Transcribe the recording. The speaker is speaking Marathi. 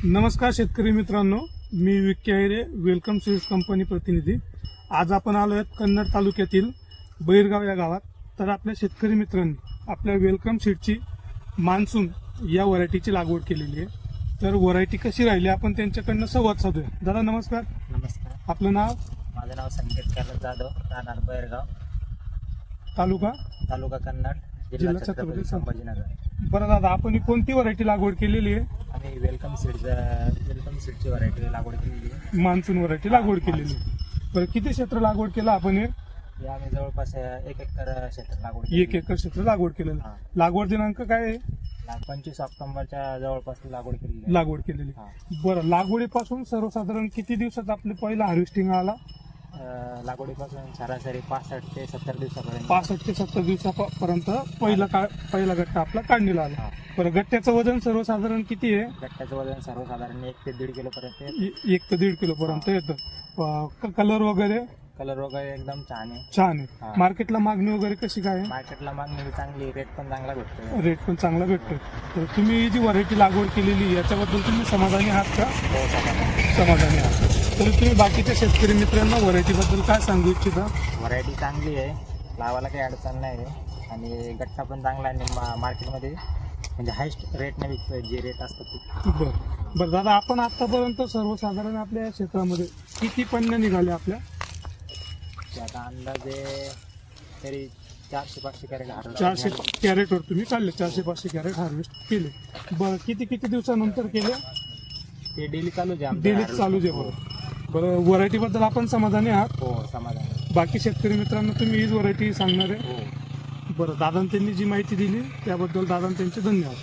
नमस्कार शेतकरी मित्रांनो, मी विक्की आहिरे, वेलकम सीड्स कंपनी प्रतिनिधी। आज आपण आलो आहोत कन्नड तालुक्यातील बैरगाव या गावात। तर आपल्या शेतकरी मित्रांनी आपल्या वेलकम सीडची मान्सून या व्हरायटीची लागवड केलेली आहे। तर व्हरायटी कशी राहिली आपण त्यांच्याकडनं संवाद साधूया। दादा नमस्कार। नमस्कार, आपलं नाव? माझं नाव संकेत कैलास जाधव, राहणार बैरगाव, तालुका कन्नड, जिल्हा छत्रपती संभाजीनगर। बरं दादा, आपण ही कोणती व्हरायटी लागवड केलेली आहे? आम्ही वेलकम सीडची व्हरायटी लागवड केलेली आहे। मान्सून व्हरायटी लागवड केलेली आहे। बरं, किती क्षेत्र लागवड केलं आपण? हे आम्ही जवळपास 1 एकर क्षेत्र लागवड केली। 1 एकर क्षेत्र लागवड केलेलं। लागवड दिनांक काय आहे? 25 ऑक्टोबरच्या जवळपास लागवड केलेली आहे। लागवड केलेली। बरं, लागवडीपासून सर्वसाधारण किती दिवसात आपले पहिला हार्वेस्टिंग आला? लागवडीपासून सरासरी 65 ते 70 दिवसापर्यंत 65 ते 70 दिवसापर्यंत पहिला गट्टा आपला काढणीला आला। बरं, गट्ट्याचं वजन सर्वसाधारण किती आहे? गट्ट्याचं वजन सर्वसाधारण 1 ते 1.5 किलो पर्यंत 1 ते 1.5 किलो पर्यंत येतं। कलर वगैरे? कलर वगैरे एकदम छान आहे। छान आहे। मार्केटला मागणी वगैरे कशी काय आहे? मार्केटला मागणी चांगली, रेट पण चांगला भेटतो। रेट पण चांगला भेटतोय। तर तुम्ही ही जी व्हरायटी लागवड केलेली याच्याबद्दल तुम्ही समाधानी आहात का? समाधानी आहात। तर तुम्ही बाकीच्या शेतकरी मित्रांना व्हरायटी बद्दल काय सांगू इच्छिता? व्हरायटी चांगली आहे, लावायला काही अडचण नाही आहे आणि गट्टा पण चांगला आहे आणि मार्केटमध्ये म्हणजे हायस्ट रेटने विकतोय जे रेट असतात ते। बरं दादा, आपण आतापर्यंत सर्वसाधारण आपल्या क्षेत्रामध्ये किती पन्न्या निघाले आपल्या? ते आता अंदाजे तरी 400-500 कॅरेट 400 कॅरेटवर तुम्ही काढले, 400-500 कॅरेट हार्वेस्ट केले। बरं, किती दिवसानंतर केले? ते डेली चालूच आहे, डेली चालूच आहे। बरं, व्हरायटी बद्दल आपण समाधानी आहात? हो, समाधान। बाकी शेतकरी मित्रांना तुम्ही हीच व्हरायटी सांगणार आहे? हो। बरं, दादा त्यांनी जी माहिती दिली त्याबद्दल दादा त्यांचे धन्यवाद।